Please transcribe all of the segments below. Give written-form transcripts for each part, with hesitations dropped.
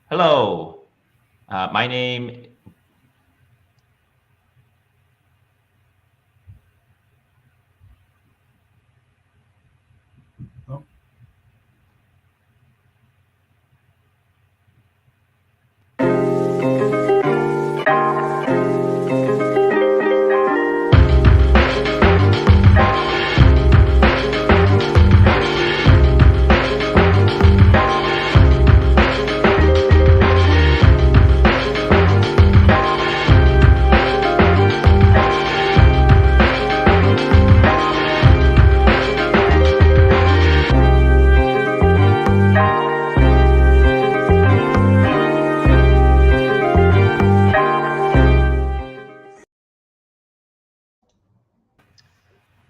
Hello, my name. Oh.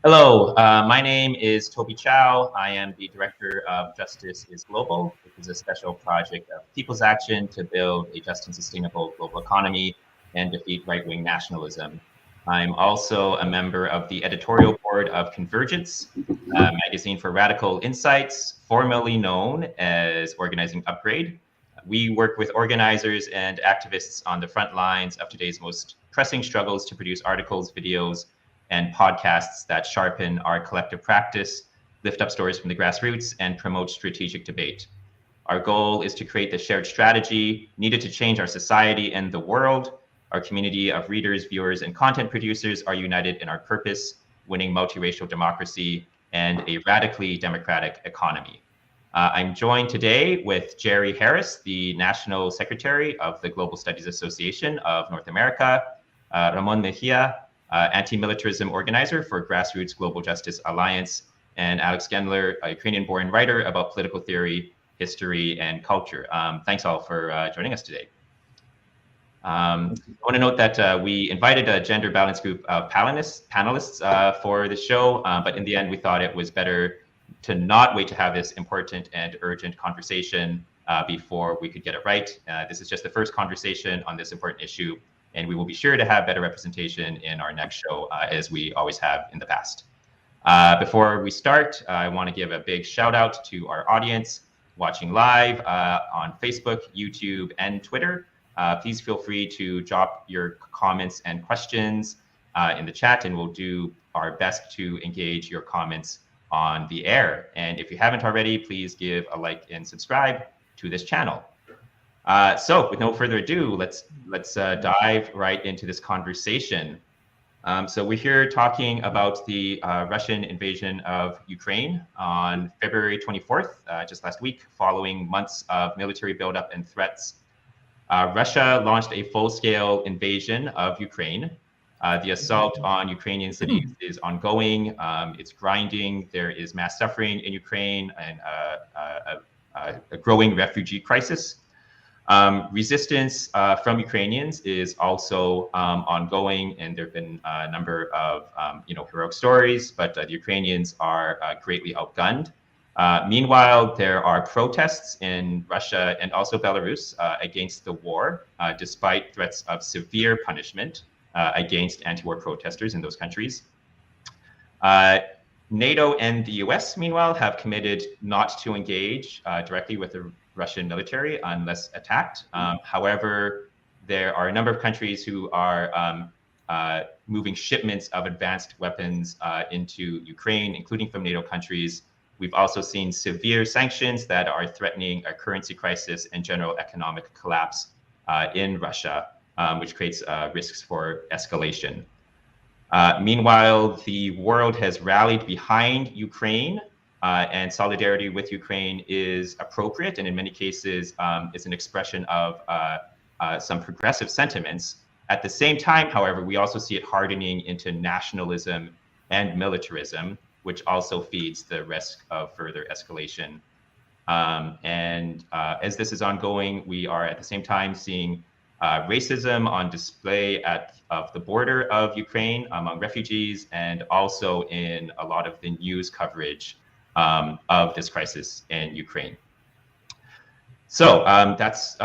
Hello, my name is Tobita Chow. I am the director of Justice is Global, which is a special project of people's action to build a just and sustainable global economy and defeat right-wing nationalism. I'm also a member of the editorial board of Convergence, a magazine for radical insights, formerly known as Organizing Upgrade. We work with organizers and activists on the front lines of today's most pressing struggles to produce articles, videos, and podcasts that sharpen our collective practice, lift up stories from the grassroots, and promote strategic debate. Our goal is to create the shared strategy needed to change our society and the world. Our community of readers, viewers, and content producers are united in our purpose, winning multiracial democracy and a radically democratic economy. I'm joined today with Jerry Harris, the National Secretary of the Global Studies Association of North America, Ramon Mejía, anti-militarism organizer for Grassroots Global Justice Alliance, and Alex Gendler, a Ukrainian-born writer about political theory, history, and culture. Thanks all for joining us today. I want to note that we invited a gender balanced group of panelists for the show, but in the end, we thought it was better to not wait to have this important and urgent conversation before we could get it right. This is just the first conversation on this important issue, and we will be sure to have better representation in our next show, as we always have in the past. Before we start, I want to give a big shout out to our audience watching live on Facebook, YouTube, and Twitter. Please feel free to drop your comments and questions in the chat, and we'll do our best to engage your comments on the air. And if you haven't already, please give a like and subscribe to this channel. So with no further ado, let's dive right into this conversation. So we're here talking about the Russian invasion of Ukraine on February 24th, just last week, following months of military buildup and threats. Russia launched a full-scale invasion of Ukraine. The assault on Ukrainian cities is ongoing. It's grinding. There is mass suffering in Ukraine and a growing refugee crisis. Resistance from Ukrainians is also ongoing, and there have been a number of heroic stories, but the Ukrainians are greatly outgunned. Meanwhile, there are protests in Russia and also Belarus against the war, despite threats of severe punishment against anti-war protesters in those countries. NATO and the US, meanwhile, have committed not to engage directly with the Russian military unless attacked. However, there are a number of countries who are moving shipments of advanced weapons into Ukraine, including from NATO countries. We've also seen severe sanctions that are threatening a currency crisis and general economic collapse in Russia, which creates risks for escalation. Meanwhile, the world has rallied behind Ukraine, and solidarity with Ukraine is appropriate, and in many cases is an expression of some progressive sentiments. At the same time, however, we also see it hardening into nationalism and militarism, which also feeds the risk of further escalation. As this is ongoing, we are at the same time seeing racism on display of the border of Ukraine among refugees, and also in a lot of the news coverage of this crisis in Ukraine. So that's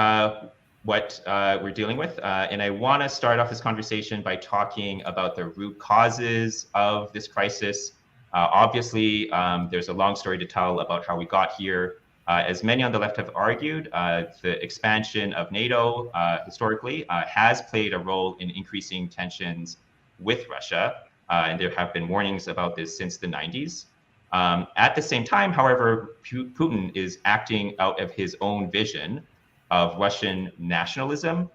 what we're dealing with. And I want to start off this conversation by talking about the root causes of this crisis. Obviously, there's a long story to tell about how we got here. As many on the left have argued, the expansion of NATO historically has played a role in increasing tensions with Russia, and there have been warnings about this since the 90s. At the same time, however, Putin is acting out of his own vision of Russian nationalism,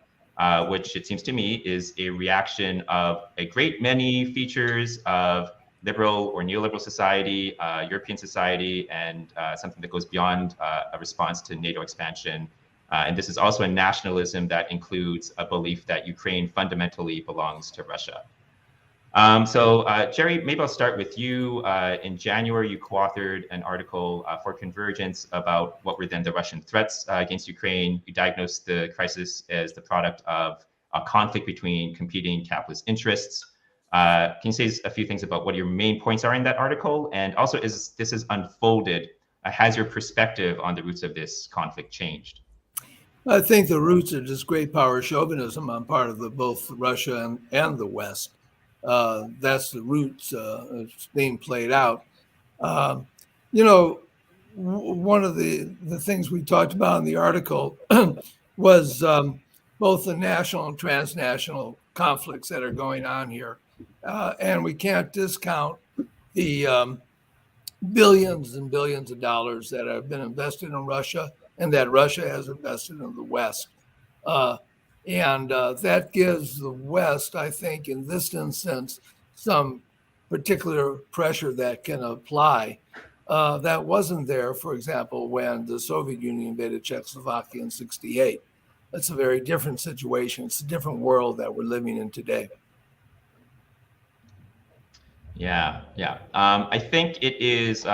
which it seems to me is a reaction of a great many features of liberal or neoliberal society, European society, and something that goes beyond a response to NATO expansion. And this is also a nationalism that includes a belief that Ukraine fundamentally belongs to Russia. Jerry, maybe I'll start with you. In January, you co-authored an article for Convergence about what were then the Russian threats against Ukraine. You diagnosed the crisis as the product of a conflict between competing capitalist interests. Can you say a few things about what your main points are in that article? And also, as this has unfolded, has your perspective on the roots of this conflict changed? I think the roots are just great power chauvinism on part of both Russia and the West. That's the roots being played out. One of the things we talked about in the article was both the national and transnational conflicts that are going on here. And we can't discount the billions and billions of dollars that have been invested in Russia and that Russia has invested in the West. And that gives the West, I think, in this instance, some particular pressure that can apply. That wasn't there, for example, when the Soviet Union invaded Czechoslovakia in '68. That's a very different situation. It's a different world that we're living in today. Yeah. I think it is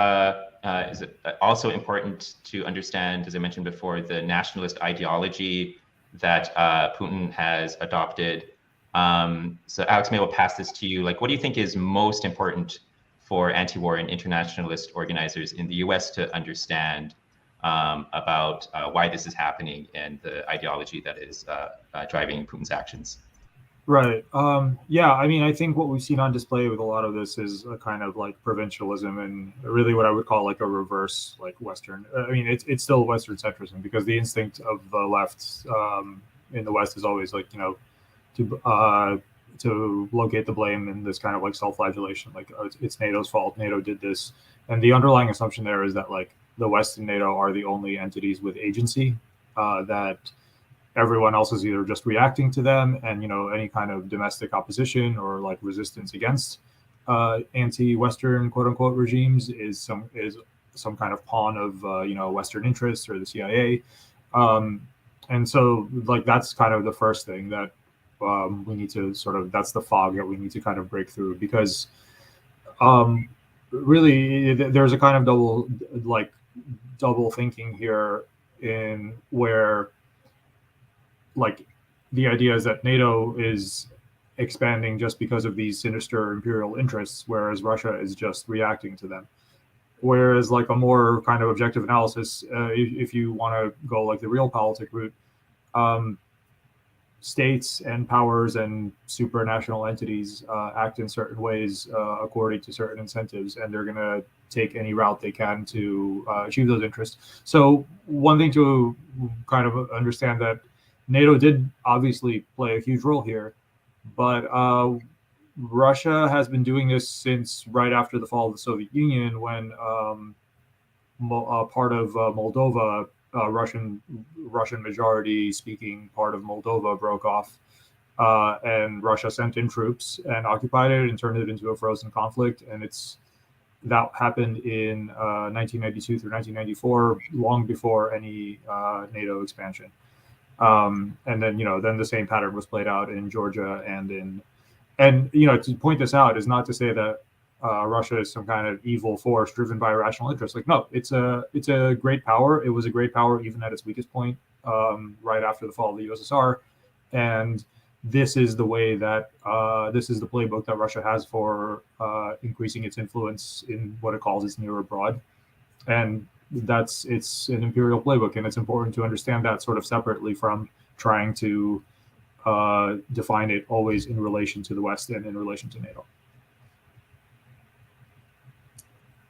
also important to understand, as I mentioned before, the nationalist ideology that Putin has adopted. So Alex, maybe I'll pass this to you. Like, what do you think is most important for anti-war and internationalist organizers in the US to understand about why this is happening and the ideology that is driving Putin's actions? Right. Yeah, I mean, I think what we've seen on display with a lot of this is a kind of like provincialism and really what I would call like a reverse, like Western. I mean, it's still Western centrism because the instinct of the left in the West is always like, to locate the blame in this kind of like self-flagellation, like it's NATO's fault. NATO did this. And the underlying assumption there is that like the West and NATO are the only entities with agency, that everyone else is either just reacting to them, and any kind of domestic opposition or like resistance against anti-Western quote unquote regimes is some kind of pawn of Western interests or the CIA, and so like that's kind of the first thing that we need to that's the fog that we need to kind of break through, because really there's a kind of double thinking here in where like the idea is that NATO is expanding just because of these sinister imperial interests, whereas Russia is just reacting to them. Whereas like a more kind of objective analysis, if you want to go like the realpolitik route, states and powers and supranational entities act in certain ways according to certain incentives, and they're going to take any route they can to achieve those interests. So one thing to kind of understand that NATO did obviously play a huge role here, but Russia has been doing this since right after the fall of the Soviet Union, when part of Moldova, Russian majority speaking part of Moldova, broke off, and Russia sent in troops and occupied it and turned it into a frozen conflict. And that happened in 1992 through 1994, long before any NATO expansion. And then, then the same pattern was played out in Georgia and to point this out is not to say that Russia is some kind of evil force driven by rational interests. Like, no, it's a great power. It was a great power even at its weakest point, right after the fall of the USSR. And this is the way that this is the playbook that Russia has for increasing its influence in what it calls its near abroad. And it's an imperial playbook, and it's important to understand that sort of separately from trying to define it always in relation to the West and in relation to NATO.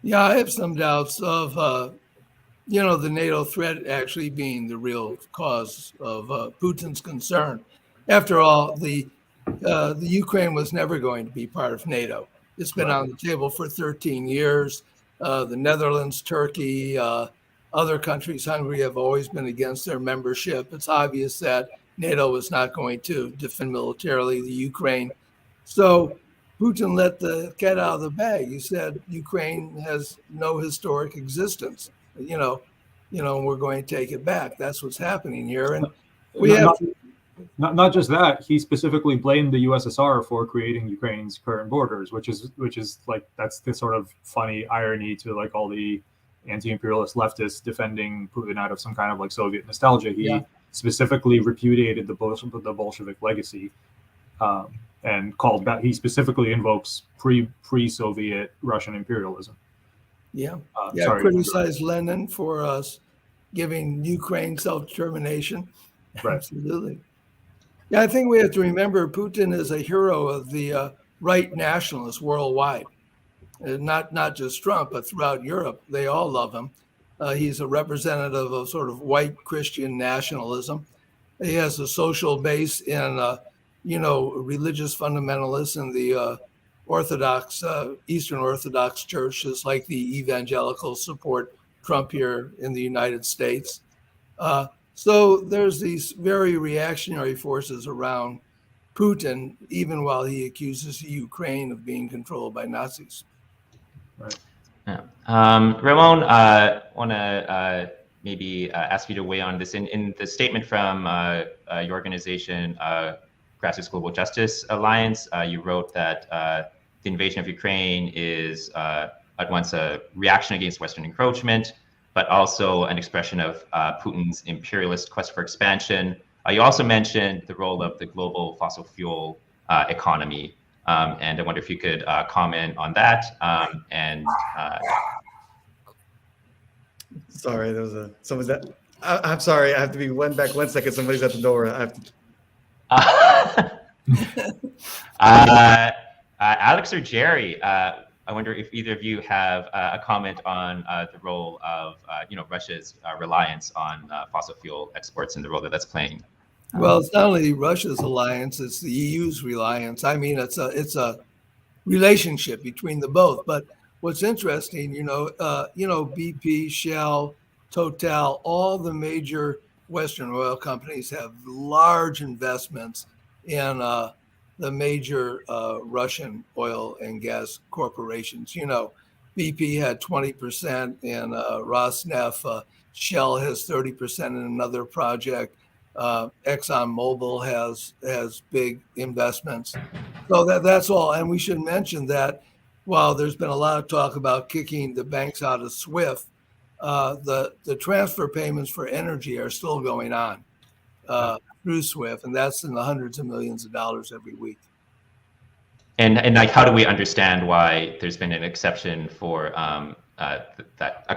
Yeah, I have some doubts of the NATO threat actually being the real cause of Putin's concern. After all, the Ukraine was never going to be part of NATO. It's been on the table for 13 years. The Netherlands, Turkey, other countries, Hungary, have always been against their membership. It's obvious that NATO is not going to defend militarily the Ukraine. So Putin let the cat out of the bag. He said Ukraine has no historic existence. We're going to take it back. That's what's happening here. And we have not just that, he specifically blamed the USSR for creating Ukraine's current borders, which is like, that's the sort of funny irony to like all the anti-imperialist leftists defending Putin out of some kind of like Soviet nostalgia. He specifically repudiated the Bolshevik legacy, and called back. He specifically invokes pre-Soviet Russian imperialism. Criticized Lenin for us giving Ukraine self-determination. Right. Absolutely. Yeah, I think we have to remember Putin is a hero of the right nationalists worldwide. Not just Trump, but throughout Europe, they all love him. He's a representative of sort of white Christian nationalism. He has a social base in, religious fundamentalists in the Orthodox, Eastern Orthodox churches, like the evangelicals support Trump here in the United States. So there's these very reactionary forces around Putin, even while he accuses Ukraine of being controlled by Nazis. Right. Yeah. Ramon, want to maybe ask you to weigh on this. In the statement from your organization, Grassroots Global Justice Alliance, you wrote that the invasion of Ukraine is at once a reaction against Western encroachment, but also an expression of Putin's imperialist quest for expansion. You also mentioned the role of the global fossil fuel economy. And I wonder if you could comment on that. Sorry, there was someone's that. I'm sorry, I have to be back 1 second. Somebody's at the door. I have to. Alex or Jerry, I wonder if either of you have a comment on the role of Russia's reliance on fossil fuel exports and the role that that's playing. Well, it's not only Russia's alliance; it's the EU's reliance. I mean, it's a relationship between the both. But what's interesting, BP, Shell, Total, all the major Western oil companies have large investments in the major Russian oil and gas corporations. BP had 20% in Rosneft. Shell has 30% in another project. ExxonMobil has big investments. So that's all. And we should mention that while there's been a lot of talk about kicking the banks out of SWIFT, the transfer payments for energy are still going on through SWIFT, and that's in the hundreds of millions of dollars every week. And like, how do we understand why there's been an exception for a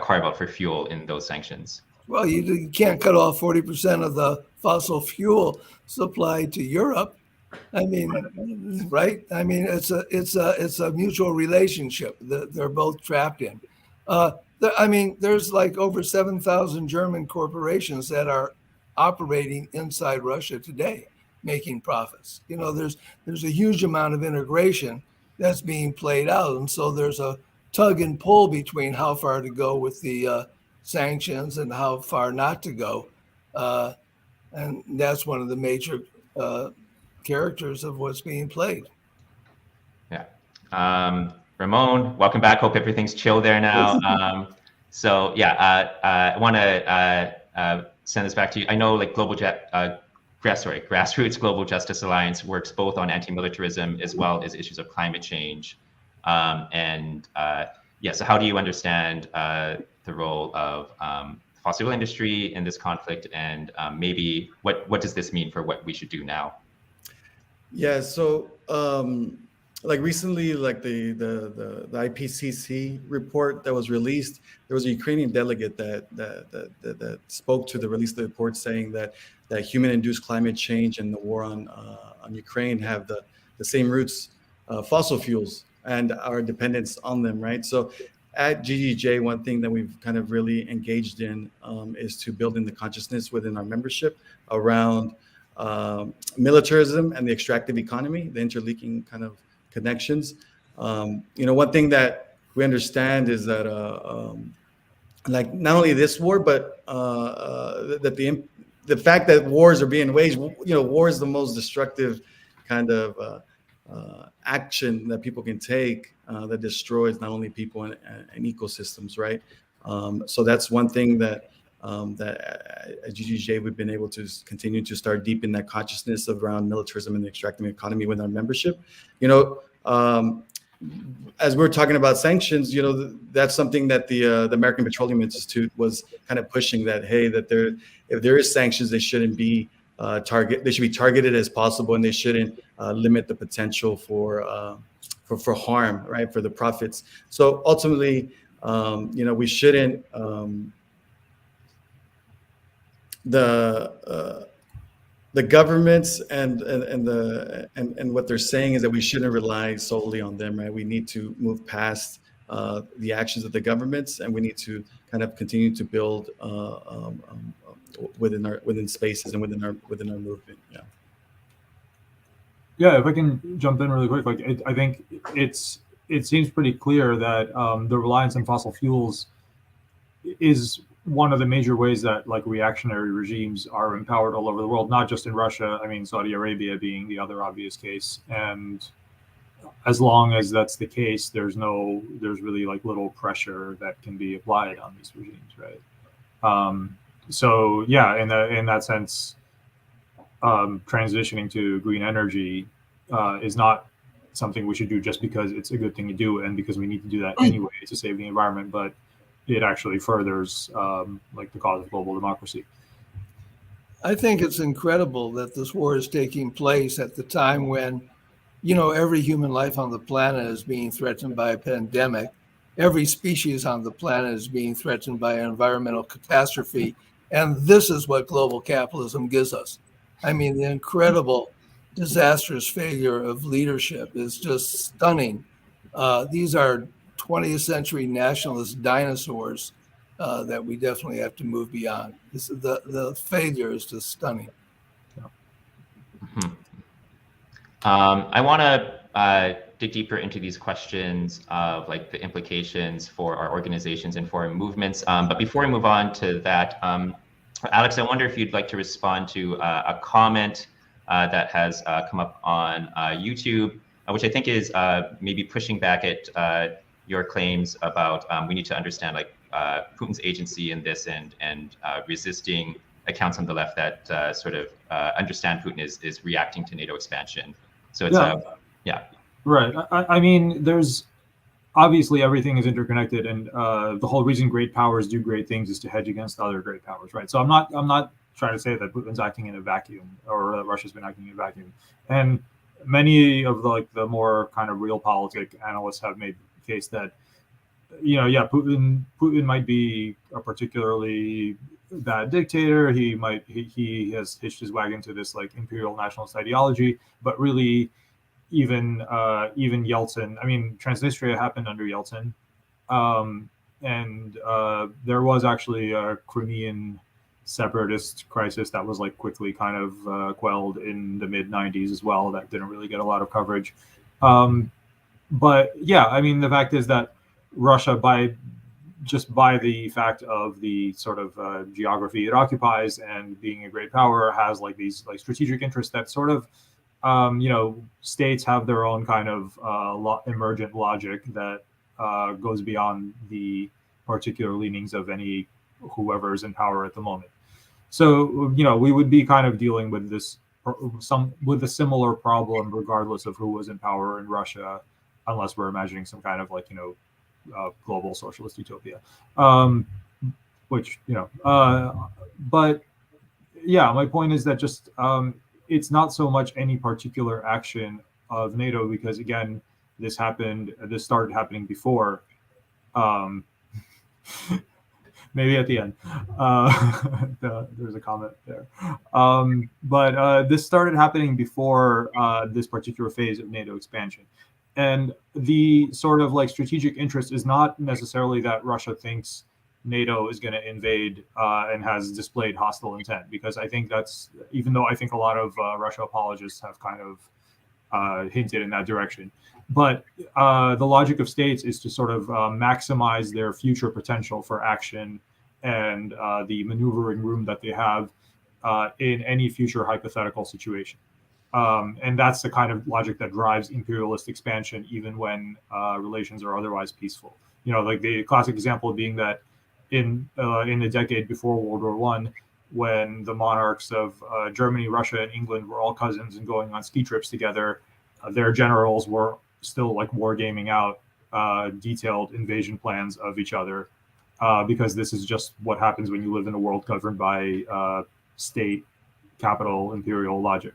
carve out for fuel in those sanctions? Well, you can't cut off 40% of the fossil fuel supply to Europe. I mean, right? I mean, it's a mutual relationship that they're both trapped in. There's like over 7,000 German corporations that are operating inside Russia today, making profits. There's a huge amount of integration that's being played out, and so there's a tug and pull between how far to go with the sanctions and how far not to go, and that's one of the major characters of what's being played. Yeah. Ramon, welcome back. Hope everything's chill there now. I want to send this back to you. I know like Grassroots Global Justice Alliance works both on anti-militarism as well as issues of climate change. So how do you understand the role of the fossil fuel industry in this conflict, and maybe what does this mean for what we should do now? Yeah, so like recently, like the IPCC report that was released, there was a Ukrainian delegate that spoke to the release of the report, saying that human-induced climate change and the war on Ukraine have the same roots, fossil fuels, and our dependence on them, right? So at GGJ, one thing that we've kind of really engaged in is to building the consciousness within our membership around militarism and the extractive economy, the interlinking kind of connections. One thing that we understand is that like not only this war, but that the fact that wars are being waged, war is the most destructive kind of action that people can take that destroys not only people and ecosystems, right? So that's one thing that at GGJ we've been able to continue to start deepen that consciousness around militarism and the extractive economy with our membership. As we're talking about sanctions, that's something that the American Petroleum Institute was kind of pushing, that if there is sanctions, they shouldn't be they should be targeted as possible, and they shouldn't limit the potential for harm, right, for the profits. So ultimately, we shouldn't the governments and what they're saying is that we shouldn't rely solely on them, right? We need to move past the actions of the governments, and we need to kind of continue to build within spaces and within our movement. Yeah, if I can jump in really quick, I think it seems pretty clear that the reliance on fossil fuels is one of the major ways that reactionary regimes are empowered all over the world, not just in Russia. I mean, Saudi Arabia being the other obvious case. And as long as that's the case, there's really little pressure that can be applied on these regimes, right? So yeah, in that sense, transitioning to green energy is not something we should do just because it's a good thing to do and because we need to do that anyway to save the environment, but it actually furthers the cause of global democracy. I think it's incredible that this war is taking place at the time when, every human life on the planet is being threatened by a pandemic. Every species on the planet is being threatened by an environmental catastrophe. And this is what global capitalism gives us. I mean, the incredible, disastrous failure of leadership is just stunning. These are 20th century nationalist dinosaurs that we definitely have to move beyond. The failure is just stunning. Mm-hmm. I want to dig deeper into these questions of the implications for our organizations and for our movements. But before we move on to that, Alex, I wonder if you'd like to respond to a comment that has come up on YouTube, which I think is maybe pushing back at your claims about we need to understand Putin's agency in this and resisting accounts on the left that sort of understand Putin is reacting to NATO expansion. So it's yeah. Right. I mean, there's obviously everything is interconnected, and the whole reason great powers do great things is to hedge against other great powers, right? So I'm not trying to say that Putin's acting in a vacuum or that Russia's been acting in a vacuum. And many of the more kind of realpolitik analysts have made the case that Putin might be a particularly bad dictator. He has hitched his wagon to this imperial nationalist ideology, but really even Yeltsin. I mean, Transnistria happened under Yeltsin, and there was actually a Crimean separatist crisis that was quickly kind of quelled in the mid 90s as well. That didn't really get a lot of coverage. But yeah, I mean, the fact is that Russia, by the fact of the sort of geography it occupies and being a great power, has these strategic interests that sort of states have their own kind of emergent logic that goes beyond the particular leanings of whoever's in power at the moment. So we would be kind of dealing with with a similar problem regardless of who was in power in Russia, unless we're imagining some kind of global socialist utopia, which but yeah, my point is that just it's not so much any particular action of NATO, because again, this started happening before, maybe at the end, there's a comment there, but this started happening before this particular phase of NATO expansion. And the sort of like strategic interest is not necessarily that Russia thinks NATO is going to invade and has displayed hostile intent, because I think that's, even though I think a lot of Russia apologists have kind of hinted in that direction. But the logic of states is to sort of maximize their future potential for action and the maneuvering room that they have in any future hypothetical situation. And that's the kind of logic that drives imperialist expansion, even when relations are otherwise peaceful. You know, like the classic example being that in the decade before World War I, when the monarchs of Germany, Russia, and England were all cousins and going on ski trips together, their generals were still like wargaming out detailed invasion plans of each other, because this is just what happens when you live in a world governed by state, capital, imperial logic.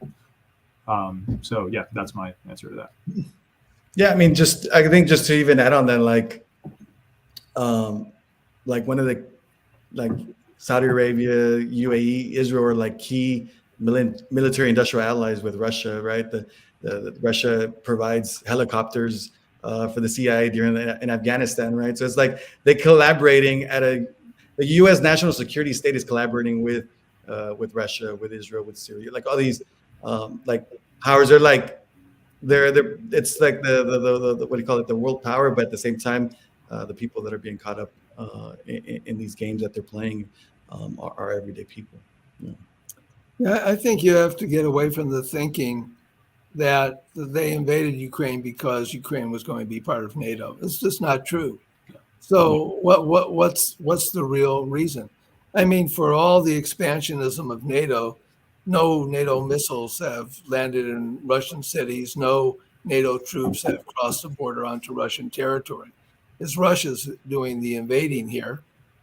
So yeah, that's my answer to that. Yeah, I mean, I think just to even add on that, like one of the, like Saudi Arabia, UAE, Israel are like key military industrial allies with Russia, right? The Russia provides helicopters for the CIA in Afghanistan, right? So it's like they're collaborating the U.S. national security state is collaborating with Russia, with Israel, with Syria, like all these like powers are like it's like the what do you call it, the world power, but at the same time the people that are being caught up in these games that they're playing are everyday people. Yeah, I think you have to get away from the thinking that they invaded Ukraine because Ukraine was going to be part of NATO. It's just not true. So what's the real reason? I mean, for all the expansionism of NATO, no NATO missiles have landed in Russian cities. No NATO troops have crossed the border onto Russian territory. It's Russia's doing the invading here,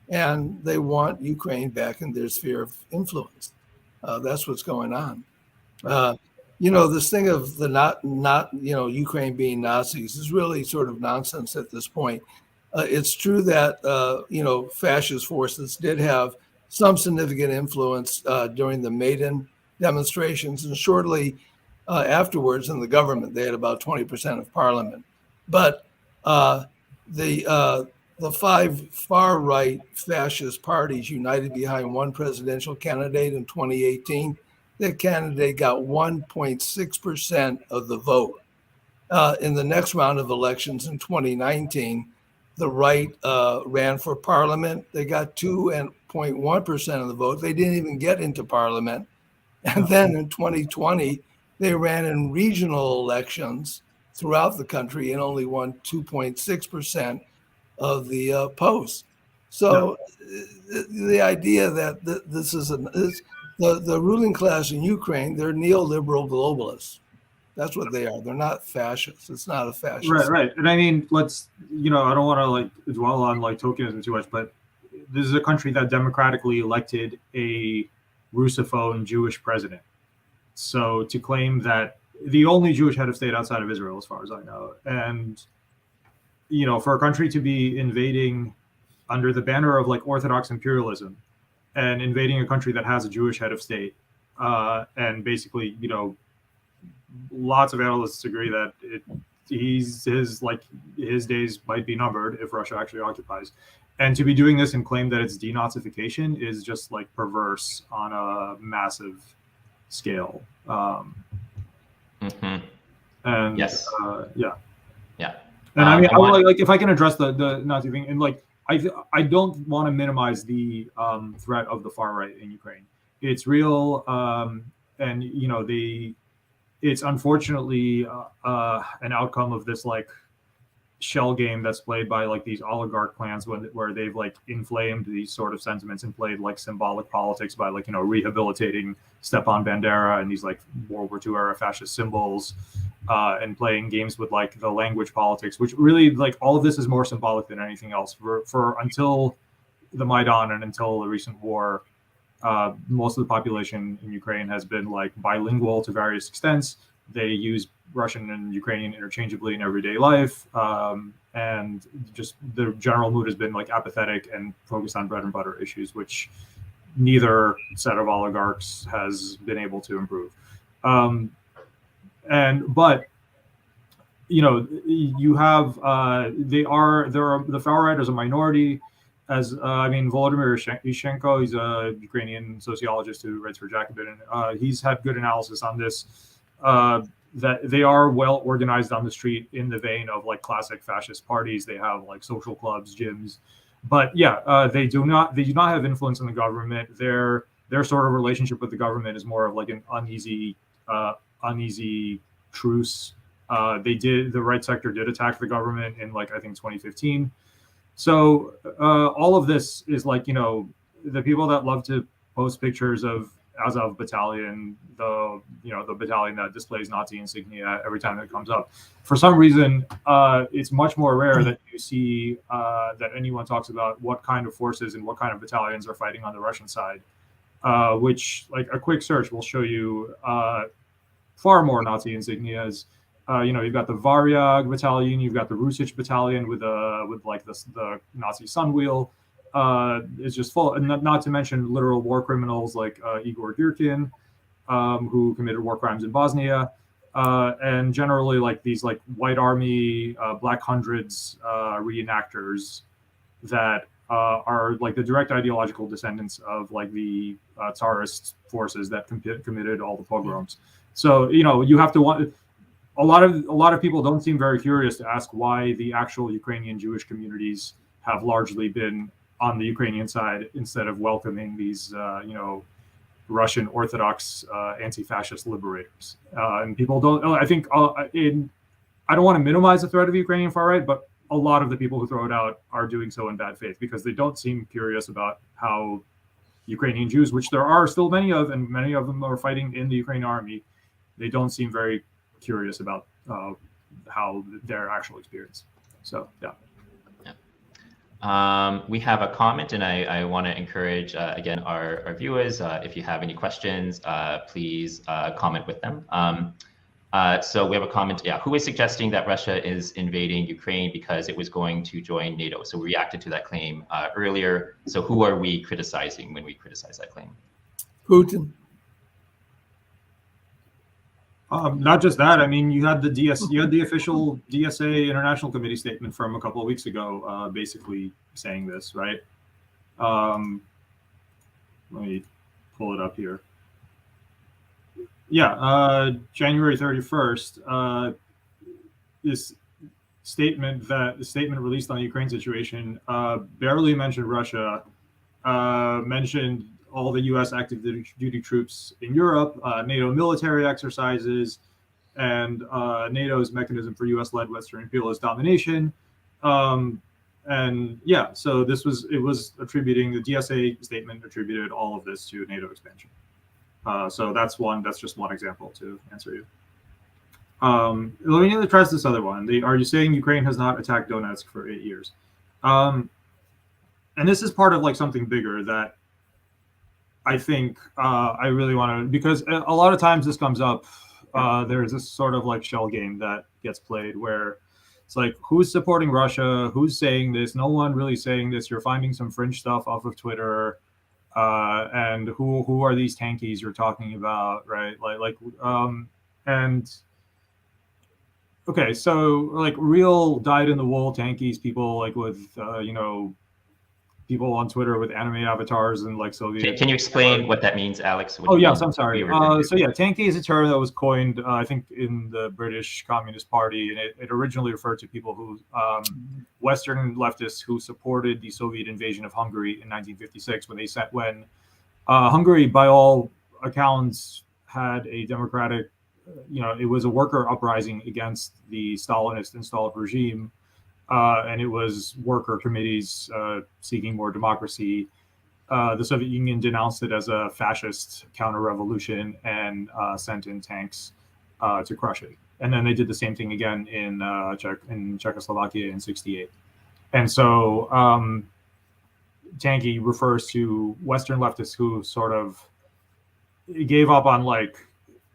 and they want Ukraine back in their sphere of influence. That's what's going on. This thing of the Ukraine being Nazis is really sort of nonsense at this point. It's true that fascist forces did have some significant influence during the Maidan demonstrations, and shortly afterwards in the government, they had about 20% of parliament. But the five far-right fascist parties united behind one presidential candidate in 2018. That candidate got 1.6% of the vote. In the next round of elections in 2019, the right ran for parliament. They got 2.1% of the vote. They didn't even get into parliament. And then in 2020, they ran in regional elections throughout the country and only won 2.6% of the posts. So the idea that this is the ruling class in Ukraine, they're neoliberal globalists. That's what they are. They're not fascists. It's not a fascist. Right. And I mean, I don't want to like dwell on like tokenism too much, but this is a country that democratically elected a Russophone Jewish president. So to claim that the only Jewish head of state outside of Israel, as far as I know, and for a country to be invading under the banner of like Orthodox imperialism and invading a country that has a Jewish head of state, and basically, lots of analysts agree that his days might be numbered if Russia actually occupies. And to be doing this and claim that it's denazification is just like perverse on a massive scale. And yes. Yeah. And I mean, if I can address the Nazi thing, and like I don't want to minimize the threat of the far right in Ukraine. It's real, and it's unfortunately an outcome of this like shell game that's played by like these oligarch clans where they've like inflamed these sort of sentiments and played like symbolic politics by like rehabilitating Stepan Bandera and these like World War II era fascist symbols, and playing games with like the language politics, which really like all of this is more symbolic than anything else. For until the Maidan and until the recent war, most of the population in Ukraine has been like bilingual to various extents. They use Russian and Ukrainian interchangeably in everyday life, and just the general mood has been like apathetic and focused on bread and butter issues, which neither set of oligarchs has been able to improve. But you have the far right is a minority. As Volodymyr Yushchenko, he's a Ukrainian sociologist who writes for Jacobin, and he's had good analysis on this. That they are well organized on the street in the vein of like classic fascist parties. They have like social clubs, gyms, but they do not have influence in the government. Their sort of relationship with the government is more of like an uneasy truce. The right sector did attack the government in like I think 2015. So all of this is like, the people that love to post pictures of Azov battalion, the battalion that displays Nazi insignia every time it comes up. For some reason, it's much more rare that you see that anyone talks about what kind of forces and what kind of battalions are fighting on the Russian side, which like a quick search will show you far more Nazi insignias. You've got the Varyag battalion, you've got the Rusich battalion with like the Nazi sun wheel. It's just full, and not to mention literal war criminals like Igor Girkin, who committed war crimes in Bosnia, and generally like these like White Army, Black Hundreds reenactors that are like the direct ideological descendants of like the Tsarist forces that committed all the pogroms. So you have to want. A lot of people don't seem very curious to ask why the actual Ukrainian Jewish communities have largely been on the Ukrainian side instead of welcoming these, Russian Orthodox anti-fascist liberators. And people don't. I think I don't want to minimize the threat of the Ukrainian far right, but a lot of the people who throw it out are doing so in bad faith because they don't seem curious about how Ukrainian Jews, which there are still many of, and many of them are fighting in the Ukrainian army, they don't seem very curious about how their actual experience. So we have a comment, and I want to encourage again our viewers, if you have any questions, please comment with them. So we have a comment. Who is suggesting that Russia is invading Ukraine because it was going to join NATO? So we reacted to that claim earlier. So who are we criticizing when we criticize that claim? Putin. Not just that. I mean, you had the official DSA International Committee statement from a couple of weeks ago, basically saying this, right? Let me pull it up here. January 31st. This statement released on the Ukraine situation barely mentioned Russia, mentioned all the U.S. active duty troops in Europe, NATO military exercises, and NATO's mechanism for U.S.-led Western imperialist domination. So it was attributing, the DSA statement attributed all of this to NATO expansion. So that's just one example to answer you. Let me address this other one. Are you saying Ukraine has not attacked Donetsk for 8 years? And this is part of like something bigger that I think I really want to, because a lot of times this comes up. There's this sort of like shell game that gets played where it's like, who's supporting Russia? Who's saying this? No one really saying this. You're finding some fringe stuff off of Twitter. And who are these tankies you're talking about, right? Okay, so like real dyed-in-the-wool tankies, people like with people on Twitter with anime avatars and like Soviet. Can you explain what that means, Alex? Yes, I'm sorry. Tanky is a term that was coined, I think, in the British Communist Party, and it originally referred to people who, Western leftists who supported the Soviet invasion of Hungary in 1956, when Hungary, by all accounts, had a democratic, it was a worker uprising against the Stalinist installed regime. And it was worker committees seeking more democracy. The Soviet Union denounced it as a fascist counter-revolution and sent in tanks to crush it. And then they did the same thing again in Czechoslovakia in '68. And so tanky refers to Western leftists who sort of gave up on like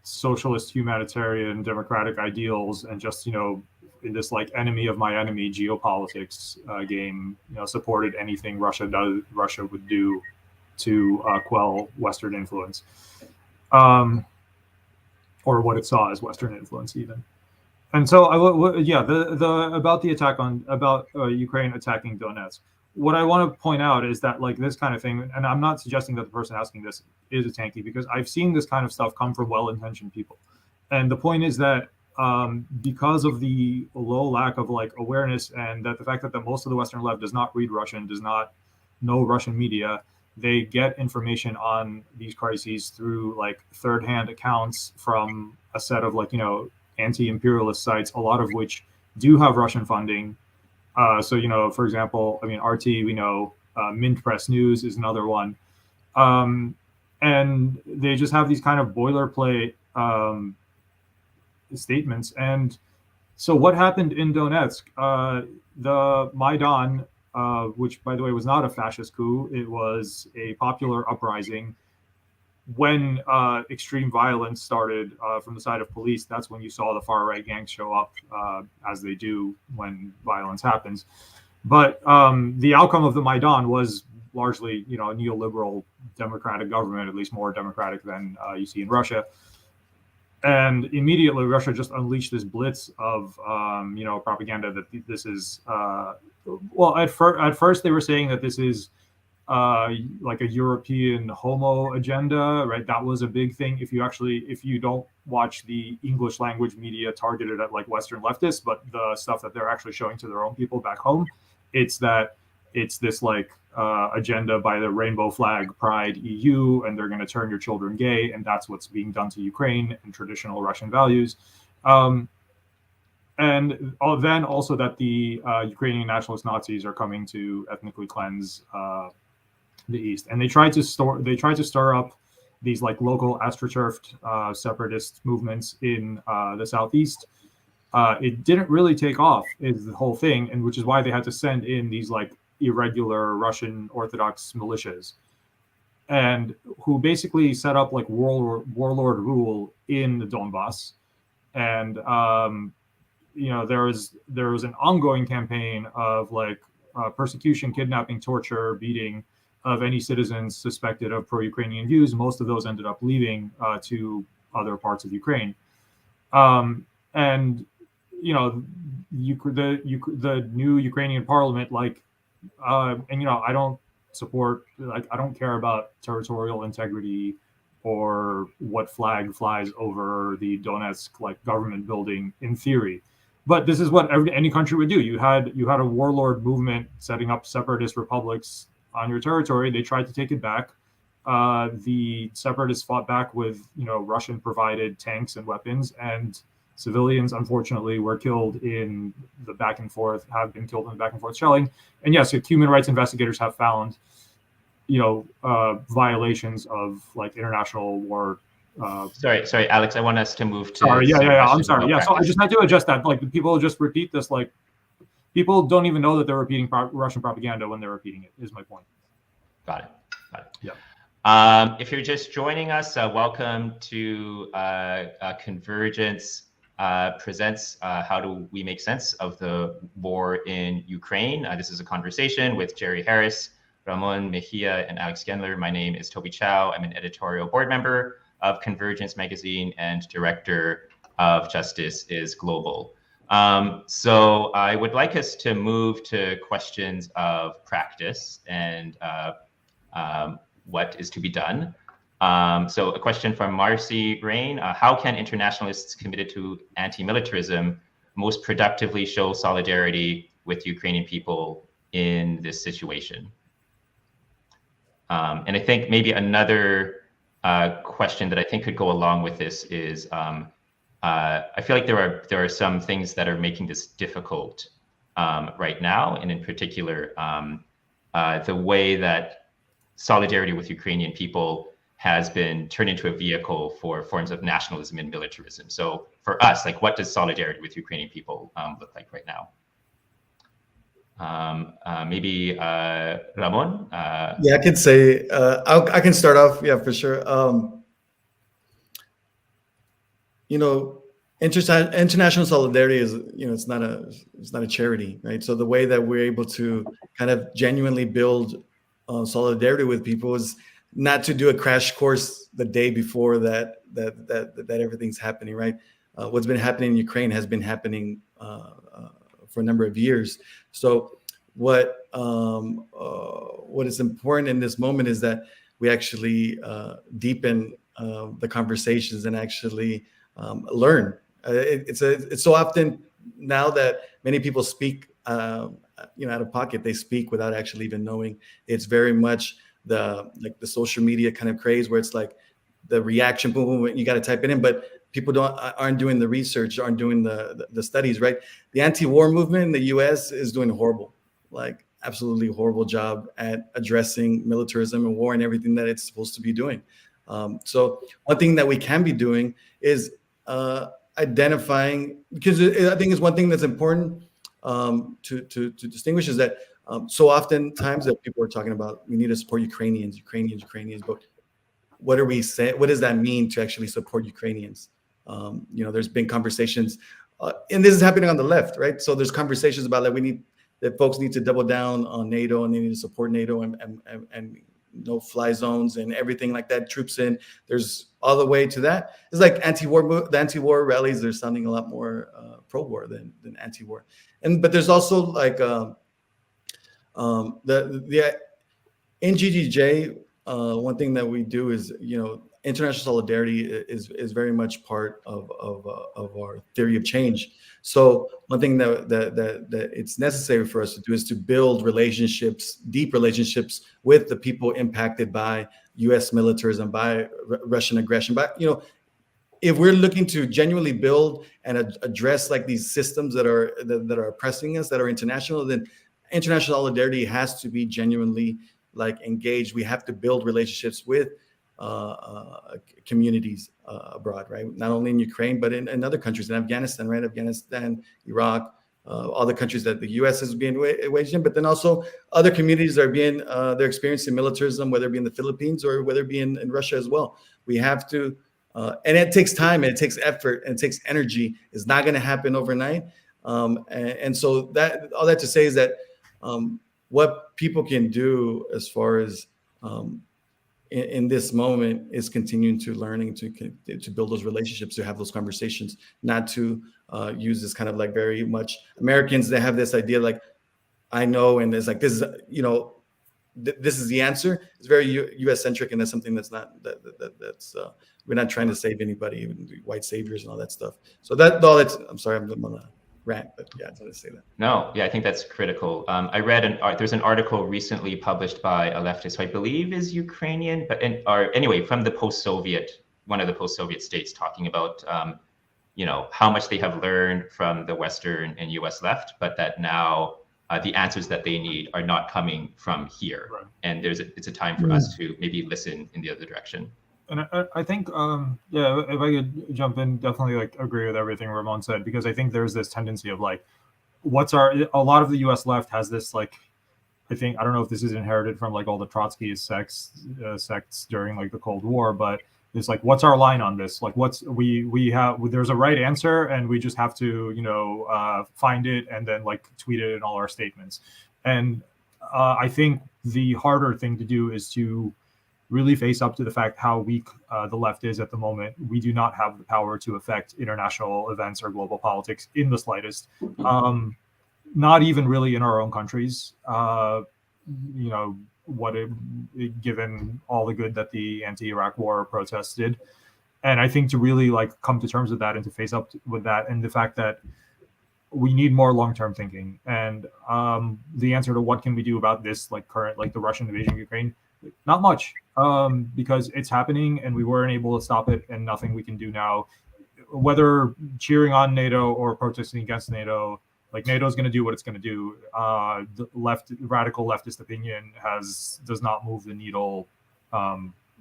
socialist, humanitarian, democratic ideals and just, in this like enemy of my enemy geopolitics game, supported anything Russia would do to quell Western influence, or what it saw as Western influence even. And so the about the attack on Ukraine attacking Donetsk. What I want to point out is that like this kind of thing, and I'm not suggesting that the person asking this is a tanky, because I've seen this kind of stuff come from well-intentioned people, and the point is that because of the low lack of like awareness, and that the fact that most of the Western left does not read Russian, does not know Russian media, they get information on these crises through like third-hand accounts from a set of like anti-imperialist sites, a lot of which do have Russian funding. So, for example, I mean, RT, we know, Mint Press News is another one. And they just have these kind of boilerplate statements. And so what happened in Donetsk, the Maidan, which, by the way, was not a fascist coup, it was a popular uprising. When extreme violence started from the side of police, that's when you saw the far-right gangs show up, as they do when violence happens. But the outcome of the Maidan was largely, a neoliberal democratic government, at least more democratic than you see in Russia. And immediately, Russia just unleashed this blitz of, propaganda that this is, at first they were saying that this is like a European homo agenda, right? That was a big thing. If you don't watch the English language media targeted at like Western leftists, but the stuff that they're actually showing to their own people back home, it's this like agenda by the rainbow flag pride EU, and they're going to turn your children gay, and that's what's being done to Ukraine and traditional Russian values. And then also that the Ukrainian nationalist Nazis are coming to ethnically cleanse the East, and they tried to stir up these like local astroturfed separatist movements in the Southeast. It didn't really take off, is the whole thing, and which is why they had to send in these like irregular Russian Orthodox militias, and who basically set up like warlord rule in the Donbass. And there was an ongoing campaign of like persecution, kidnapping, torture, beating of any citizens suspected of pro-Ukrainian views. Most of those ended up leaving to other parts of Ukraine. And the new Ukrainian parliament, like, I don't support, like, I don't care about territorial integrity or what flag flies over the Donetsk like government building in theory. But this is what any country would do. You had a warlord movement setting up separatist republics on your territory. They tried to take it back. The separatists fought back with Russian provided tanks and weapons, and civilians unfortunately were killed in the back and forth, have been killed in the back and forth shelling. And yes, human rights investigators have found violations of like international war. Sorry, Alex. I want us to move to. Sorry, I'm sorry. Yeah, so I just had to adjust that. Like people just repeat this. Like people don't even know that they're repeating Russian propaganda when they're repeating it. Is my point. Got it. Yeah. If you're just joining us, welcome to Convergence presents How Do We Make Sense of the War in Ukraine. This is a conversation with Jerry Harris, Ramon Mejía, and Alex Gendler. My name is Tobita Chow. I'm an editorial board member of Convergence Magazine and director of Justice is Global. So I would like us to move to questions of practice and what is to be done. So a question from Marcy Rain: how can internationalists committed to anti-militarism most productively show solidarity with Ukrainian people in this situation? And I think maybe another question that I think could go along with this is, I feel like there are some things that are making this difficult right now, and in particular, the way that solidarity with Ukrainian people has been turned into a vehicle for forms of nationalism and militarism. So for us, like, what does solidarity with Ukrainian people look like right now? Maybe Ramon? Yeah, I can say, I can start off. Yeah, for sure. International solidarity is, it's not a charity, right? So the way that we're able to kind of genuinely build solidarity with people is not to do a crash course the day before that everything's happening, right? what's been happening in Ukraine has been happening for a number of years. So what is important in this moment is that we actually deepen the conversations and actually learn. It's so often now that many people speak, out of pocket. They speak without actually even knowing. It's very much the social media kind of craze where it's like the reaction, boom, boom, you got to type it in, but people aren't doing the research, aren't doing the studies, right? The anti-war movement in the U.S. is doing horrible, like absolutely horrible job at addressing militarism and war and everything that it's supposed to be doing. So one thing that we can be doing is identifying, because I think it's one thing that's important to distinguish is that so oftentimes that people are talking about we need to support Ukrainians, but what are we saying? What does that mean to actually support Ukrainians? There's been conversations, and this is happening on the left, right? So there's conversations about that folks need to double down on NATO and they need to support NATO and no-fly zones and everything like that. Troops in. There's all the way to that. It's like the anti-war rallies. They're sounding a lot more pro-war than anti-war. But there's also like the in GGJ. One thing that we do is, international solidarity is very much part of our theory of change. So one thing that it's necessary for us to do is to build relationships, deep relationships with the people impacted by U.S. militarism, by Russian aggression. But if we're looking to genuinely build and address like these systems that are oppressing us, that are international, then international solidarity has to be genuinely like engaged. We have to build relationships with communities abroad, right? Not only in Ukraine, but in other countries, in Afghanistan, right? Afghanistan, Iraq, all the countries that the U.S. is being waged in, but then also other communities are being, they're experiencing militarism, whether it be in the Philippines or whether it be in Russia as well. We have to, and it takes time and it takes effort and it takes energy. It's not going to happen overnight. And so that, all that to say is that what people can do as far as in this moment is continuing to learning to build those relationships, to have those conversations, not to use this kind of like very much Americans. They have this idea like, I know, and it's like this is this is the answer. It's very U.S. centric, and that's something that's not that's we're not trying to save anybody, even white saviors and all that stuff. So that all that's. I'm sorry, I'm gonna rant, but yeah, I just want to say that. No, yeah, I think that's critical. I read there's an article recently published by a leftist who I believe is Ukrainian, anyway, from the one of the post-Soviet states, talking about how much they have learned from the Western and U.S. left, but that now the answers that they need are not coming from here, right. And it's a time for us to maybe listen in the other direction. And I think, if I could jump in, definitely like agree with everything Ramon said, because I think there's this tendency of like, a lot of the U.S. left has this like, I don't know if this is inherited from like all the Trotskyist sects during like the Cold War, but it's like, what's our line on this? Like, there's a right answer and we just have to, find it and then like tweet it in all our statements. And I think the harder thing to do is to really face up to the fact how weak the left is at the moment. We do not have the power to affect international events or global politics in the slightest. Not even really in our own countries. Given all the good that the anti-Iraq war protests did. And I think to really like come to terms with that and to face up with that and the fact that we need more long-term thinking. And the answer to what can we do about this like current, like the Russian invasion of Ukraine, not much, because it's happening and we weren't able to stop it and nothing we can do now, whether cheering on NATO or protesting against NATO. Like NATO is going to do what it's going to do. The radical leftist opinion does not move the needle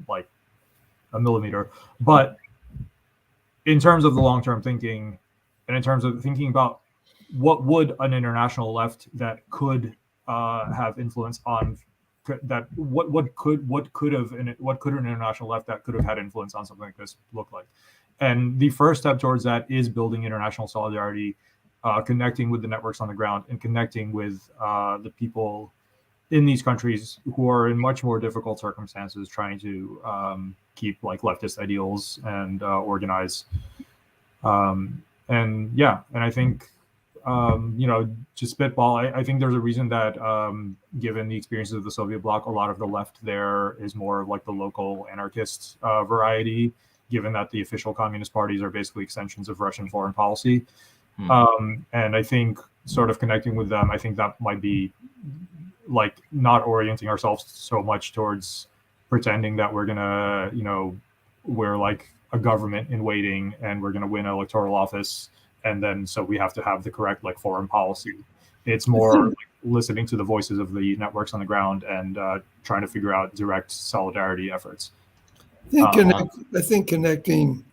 like a millimeter. But in terms of the long-term thinking, and in terms of thinking about what would an international left that could have influence on that, what could an international left that could have had influence on something like this look like? And the first step towards that is building international solidarity. Connecting with the networks on the ground and connecting with the people in these countries who are in much more difficult circumstances, trying to keep like leftist ideals and organize. And I think, to spitball, I think there's a reason that, given the experiences of the Soviet bloc, a lot of the left there is more of like the local anarchist variety, given that the official communist parties are basically extensions of Russian foreign policy. And I think sort of connecting with them, I think that might be like not orienting ourselves so much towards pretending that we're gonna, we're like a government in waiting and we're gonna win an electoral office, and then so we have to have the correct like foreign policy. It's more like listening to the voices of the networks on the ground and trying to figure out direct solidarity efforts. I think connecting,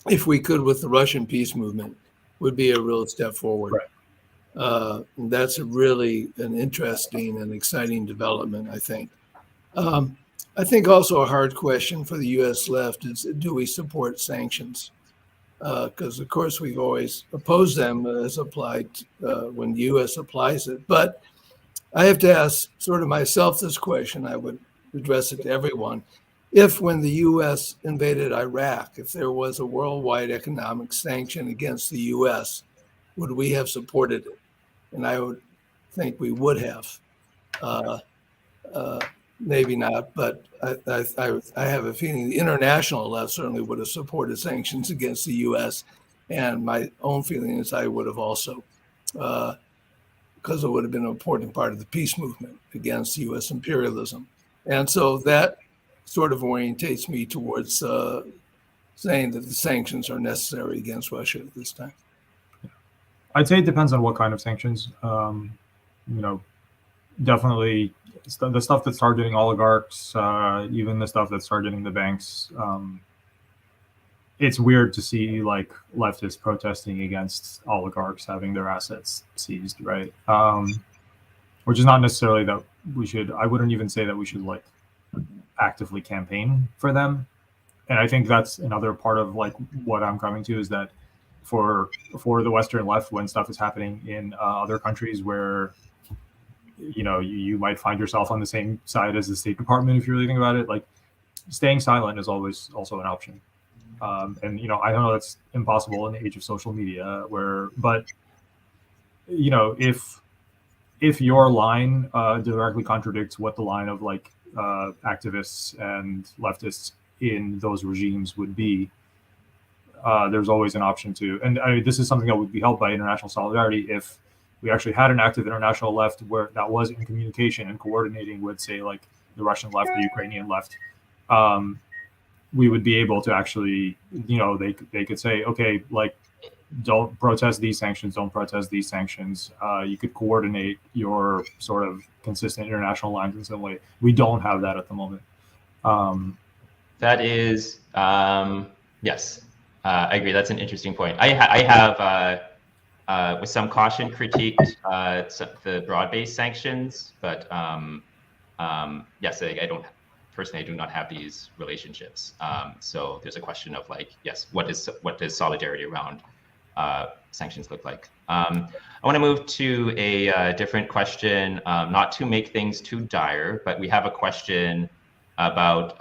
if we could, with the Russian peace movement would be a real step forward. Right. That's really an interesting and exciting development, I think. I think also a hard question for the U.S. left is, do we support sanctions? Because, of course, we've always opposed them as applied when the U.S. applies it. But I have to ask sort of myself this question. I would address it to everyone. If when the U.S. invaded Iraq, if there was a worldwide economic sanction against the U.S., would we have supported it? And I would think we would have. Maybe not, but I have a feeling the international left certainly would have supported sanctions against the U.S. And my own feeling is I would have also, because it would have been an important part of the peace movement against U.S. imperialism. And so that sort of orientates me towards saying that the sanctions are necessary against Russia at this time. I'd say it depends on what kind of sanctions. Definitely the stuff that's targeting oligarchs, even the stuff that's targeting the banks. It's weird to see like leftists protesting against oligarchs having their assets seized, right? Which is not necessarily that we should. I wouldn't even say that we should like actively campaign for them. And I think that's another part of like what I'm coming to, is that for the Western left, when stuff is happening in other countries where you might find yourself on the same side as the State Department, if you're really thinking about it, like staying silent is always also an option. And I know that's impossible in the age of social media, but if your line directly contradicts what the line of like activists and leftists in those regimes would be, there's always an option to. And this is something that would be helped by international solidarity if we actually had an active international left where that was in communication and coordinating with, say, like the Russian left, the Ukrainian left. We would be able to actually, they could say, okay, like, don't protest these sanctions, don't protest these sanctions. You could coordinate your sort of consistent international lines in some way. We don't have that at the moment. That is, yes, I agree. That's an interesting point. I have, with some caution, critiqued the broad-based sanctions, but yes, I don't. Personally, I do not have these relationships. So there's a question of like, yes, what does solidarity around sanctions look like? I want to move to a different question, not to make things too dire, but we have a question about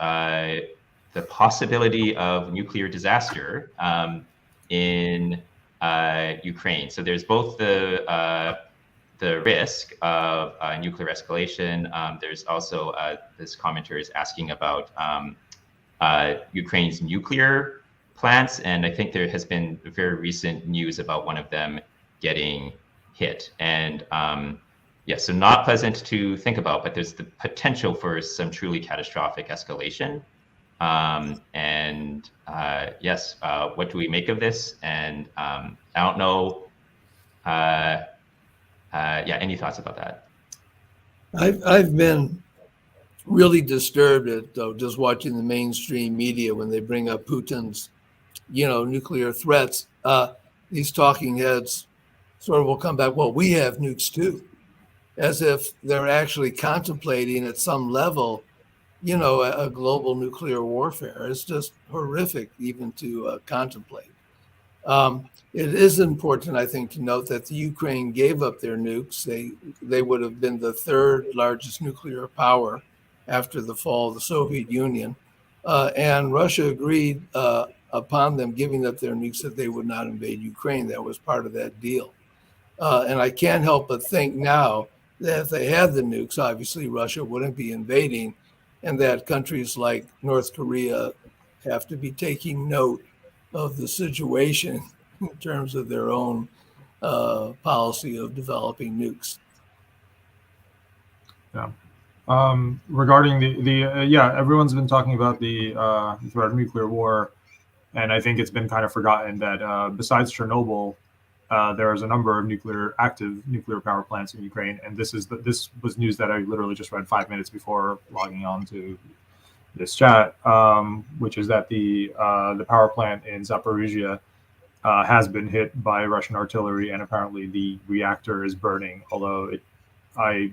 the possibility of nuclear disaster in Ukraine. So there's both the risk of nuclear escalation. There's also this commenter is asking about Ukraine's nuclear plants, and I think there has been very recent news about one of them getting hit. And so not pleasant to think about, but there's the potential for some truly catastrophic escalation. Yes, what do we make of this? And I don't know. Any thoughts about that? I've been really disturbed at just watching the mainstream media when they bring up Putin's, nuclear threats. These talking heads sort of will come back, well, we have nukes too, as if they're actually contemplating at some level, a global nuclear warfare. It's just horrific even to contemplate. It is important, I think, to note that the Ukraine gave up their nukes. They would have been the third largest nuclear power after the fall of the Soviet Union. And Russia agreed upon them giving up their nukes that they would not invade Ukraine. That was part of that deal. And I can't help but think now that if they had the nukes, obviously Russia wouldn't be invading, and that countries like North Korea have to be taking note of the situation in terms of their own policy of developing nukes. Yeah. Regarding everyone's been talking about the threat of nuclear war, and I think it's been kind of forgotten that besides Chernobyl, there is a number of active nuclear power plants in Ukraine, and this was news that I literally just read 5 minutes before logging on to this chat, which is that the power plant in Zaporizhia has been hit by Russian artillery, and apparently the reactor is burning. Although I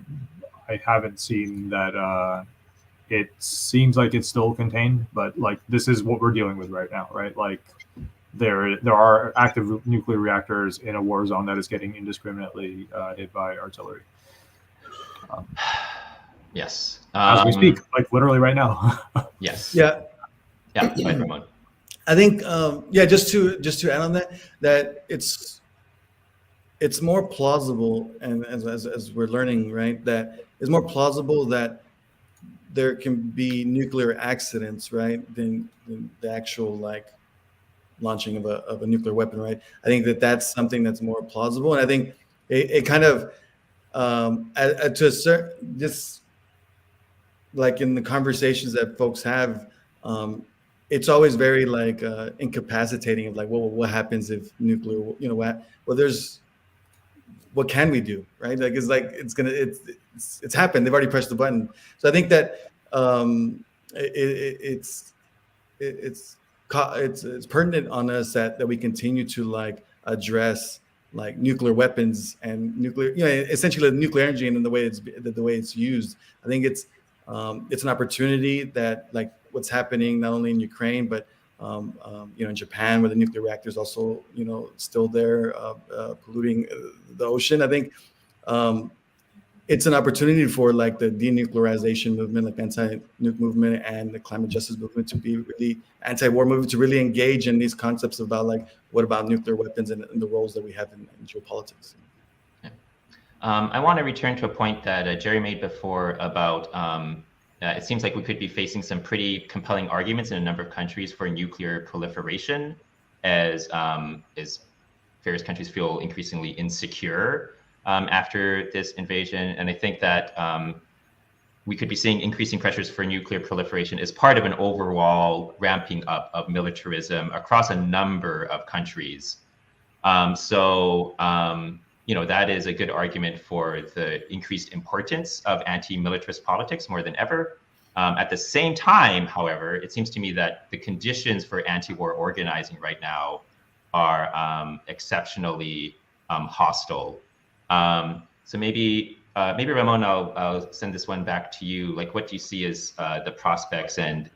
haven't seen that. It seems like it's still contained, but like this is what we're dealing with right now, right? Like there are active nuclear reactors in a war zone that is getting indiscriminately hit by artillery. Yes. As we speak, like literally right now. Yes. Yeah. Yeah. Right, Ramon. I think, just to add on that it's more plausible, and as we're learning, right, that it's more plausible that there can be nuclear accidents, right, than the actual like launching of a nuclear weapon, right? I think that's something that's more plausible, and I think it kind of to a certain, just like in the conversations that folks have, it's always very like incapacitating of like, well, what happens if nuclear, what can we do, right? Like it's happened. They've already pressed the button. So I think that it's pertinent on us that we continue to like address like nuclear weapons and nuclear, essentially nuclear energy and the way it's used. I think it's an opportunity that like what's happening not only in Ukraine but in Japan, where the nuclear reactor is also still there polluting the ocean. I think it's an opportunity for like the denuclearization movement, like anti-nuke movement, and the climate justice movement to be really anti-war movement, to really engage in these concepts about like what about nuclear weapons and the roles that we have in geopolitics. I want to return to a point that Jerry made before about it seems like we could be facing some pretty compelling arguments in a number of countries for nuclear proliferation as various countries feel increasingly insecure after this invasion. And I think that we could be seeing increasing pressures for nuclear proliferation as part of an overall ramping up of militarism across a number of countries. That is a good argument for the increased importance of anti-militarist politics more than ever. At the same time, however, it seems to me that the conditions for anti-war organizing right now are exceptionally hostile. So maybe Ramon, I'll send this one back to you. Like, what do you see as the prospects and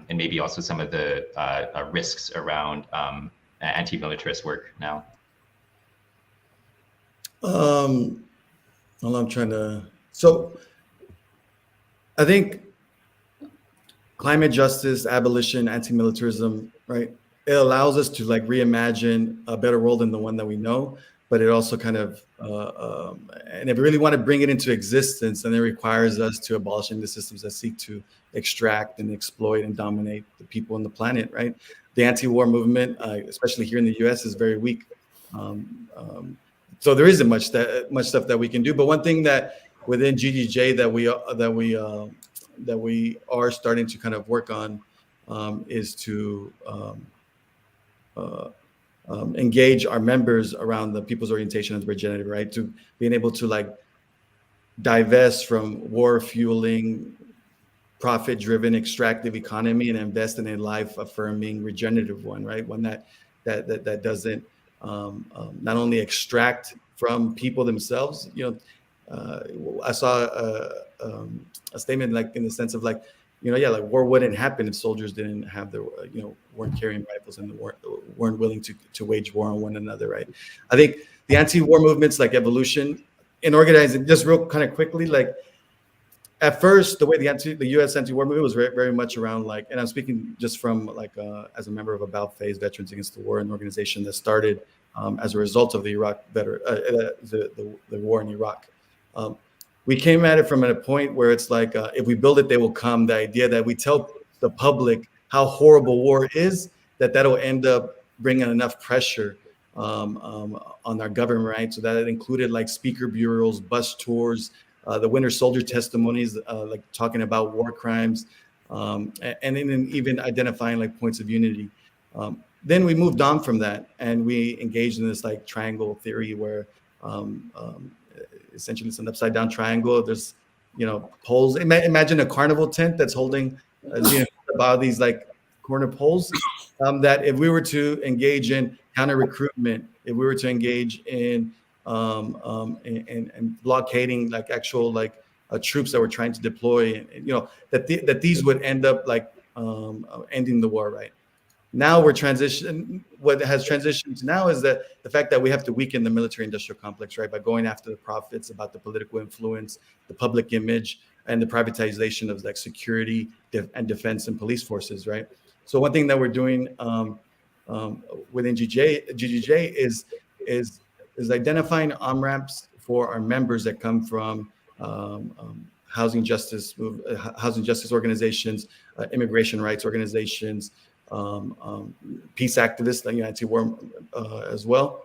maybe also some of the risks around anti-militarist work now? So I think climate justice, abolition, anti-militarism, right? It allows us to like reimagine a better world than the one that we know, but it also kind of, and if we really want to bring it into existence, then it requires us to abolish the systems that seek to extract and exploit and dominate the people on the planet, right? The anti-war movement, especially here in the US, is very weak. So there isn't much stuff that we can do. But one thing that within GGJ that we are starting to kind of work on is to engage our members around the people's orientation as regenerative, right? To being able to like divest from war fueling, profit-driven, extractive economy and invest in a life-affirming, regenerative one, right? One that doesn't not only extract from people themselves. I saw a statement like in the sense of like, like war wouldn't happen if soldiers didn't have their, weren't carrying rifles and weren't willing to wage war on one another, right? I think the anti-war movements like evolution and organizing, just real kind of quickly, like at first, the way the U.S. anti-war movement was very, very much around like, and I'm speaking just from like as a member of About Face, Veterans Against the War, an organization that started as a result of the war in Iraq. We came at it from a point where it's like, if we build it, they will come. The idea that we tell the public how horrible war is, that'll end up bringing enough pressure on our government, right? So that it included like speaker bureaus, bus tours, the Winter Soldier testimonies, like talking about war crimes, and then even identifying like points of unity. Then we moved on from that, and we engaged in this like triangle theory where essentially it's an upside down triangle. There's, poles. Imagine a carnival tent that's holding about these like corner poles. That if we were to engage in counter recruitment, if we were to engage in blockading like actual like troops that were trying to deploy, that these would end up like ending the war, right? Now we're what has transitioned now is that the fact that we have to weaken the military industrial complex, right? By going after the profits, about the political influence, the public image, and the privatization of like security and defense and police forces, right? So one thing that we're doing within GGJ is identifying on-ramps for our members that come from housing justice organizations, immigration rights organizations, peace activists, like anti-war as well,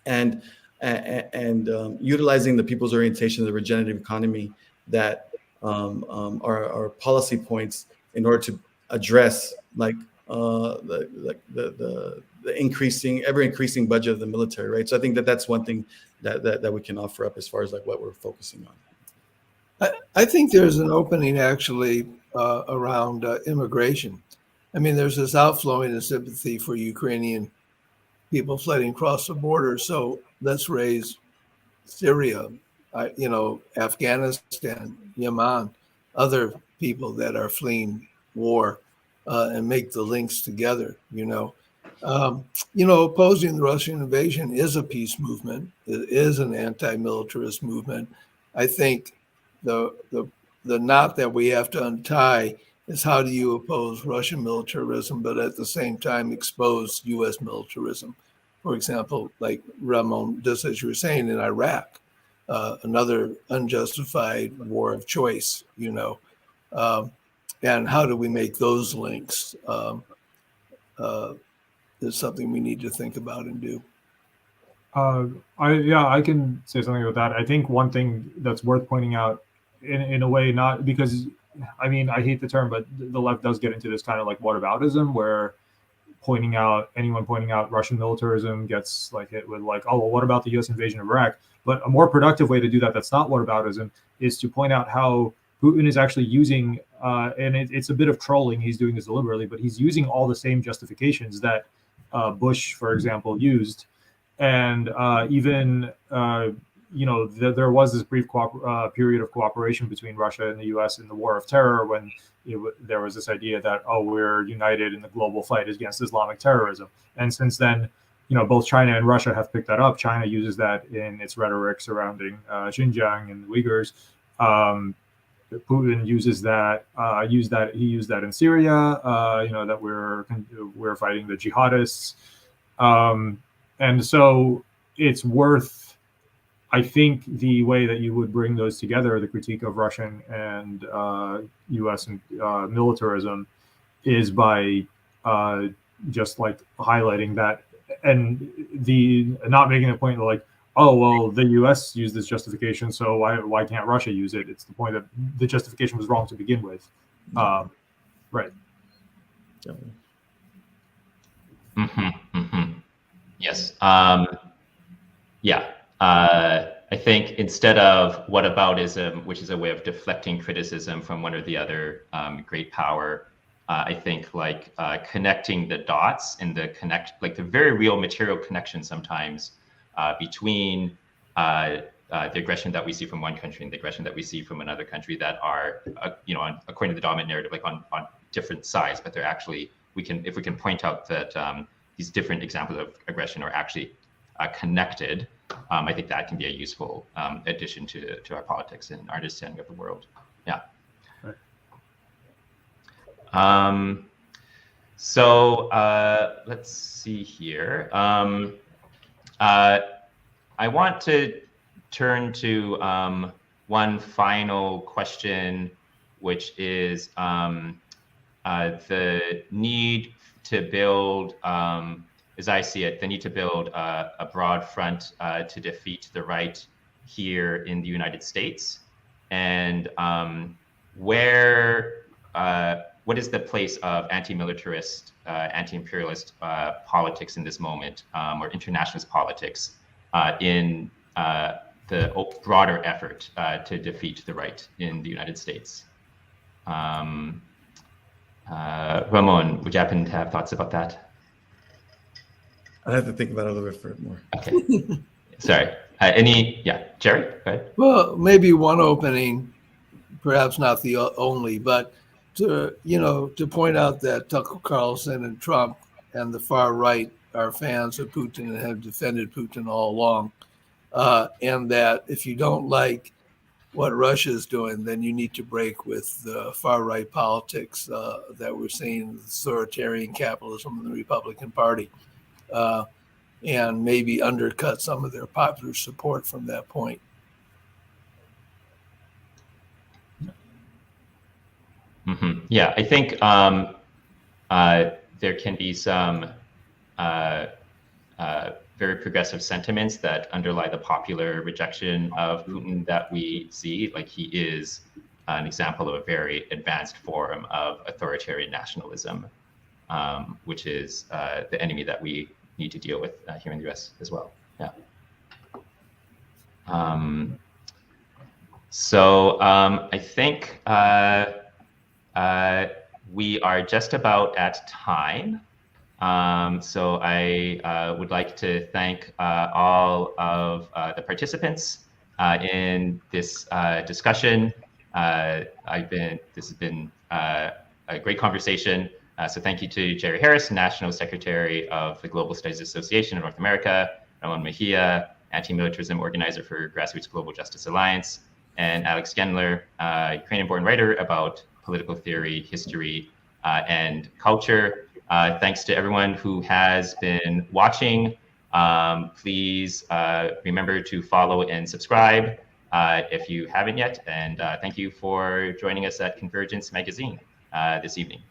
and utilizing the people's orientation of the regenerative economy that are policy points in order to address like the ever increasing budget of the military, right? So I think that's one thing that we can offer up as far as like what we're focusing on. I think there's an opening actually around immigration. I mean, there's this outflowing of sympathy for Ukrainian people flooding across the border. So let's raise Syria, Afghanistan, Yemen, other people that are fleeing war, and make the links together. Opposing the Russian invasion is a peace movement. It is an anti-militarist movement. I think the knot that we have to untie is how do you oppose Russian militarism, but at the same time expose U.S. militarism? For example, like Ramon, just as you were saying, in Iraq, another unjustified war of choice, and how do we make those links is something we need to think about and do. I can say something about that. I think one thing that's worth pointing out in a way, not because, I mean, I hate the term, but the left does get into this kind of like whataboutism where anyone pointing out Russian militarism gets like hit with like, oh, well, what about the U.S. invasion of Iraq? But a more productive way to do that's not whataboutism, is to point out how Putin is actually using, and it's a bit of trolling, he's doing this deliberately, but he's using all the same justifications that Bush, for example, used. And even, there was this brief period of cooperation between Russia and the U.S. in the War of Terror when there was this idea that, we're united in the global fight against Islamic terrorism. And since then, both China and Russia have picked that up. China uses that in its rhetoric surrounding Xinjiang and the Uyghurs. Putin uses that. He used that in Syria. That we're fighting the jihadists, and so it's worth. I think the way that you would bring those together, the critique of Russian and U.S. Militarism, is by just like highlighting that, and not making a point like, oh, well, the U.S. used this justification, so why can't Russia use it? It's the point that the justification was wrong to begin with. Right. Yes. I think instead of whataboutism, which is a way of deflecting criticism from one or the other great power, I think like connecting the dots and the very real material connection sometimes between the aggression that we see from one country and the aggression that we see from another country that are, according to the dominant narrative, like on different sides, but they're actually, if we can point out that these different examples of aggression are actually connected, I think that can be a useful addition to our politics and our understanding of the world. Yeah. Right. So let's see here. I want to turn to one final question, which is the need to build, as I see it, the need to build a broad front to defeat the right here in the United States, and what is the place of anti-militarist, anti-imperialist politics in this moment, or internationalist politics in the broader effort to defeat the right in the United States? Ramon, would you happen to have thoughts about that? I have to think about it a little bit more. Okay. Sorry. Jerry, go ahead. Well, maybe one opening, perhaps not the only, but to point out that Tucker Carlson and Trump and the far right are fans of Putin and have defended Putin all along, and that if you don't like what Russia is doing, then you need to break with the far right politics that we're seeing, the authoritarian capitalism in the Republican Party, and maybe undercut some of their popular support from that point. Mm-hmm. Yeah, I think there can be some very progressive sentiments that underlie the popular rejection of Putin that we see. Like, he is an example of a very advanced form of authoritarian nationalism, which is the enemy that we need to deal with here in the US as well. Yeah. So I think we are just about at time. So I would like to thank all of the participants in this discussion. This has been a great conversation. So thank you to Jerry Harris, National Secretary of the Global Studies Association of North America, Ramon Mejía, anti-militarism organizer for Grassroots Global Justice Alliance, and Alex Gendler, Ukrainian-born writer about political theory, history, and culture. Thanks to everyone who has been watching. Please remember to follow and subscribe if you haven't yet. And thank you for joining us at Convergence Magazine this evening.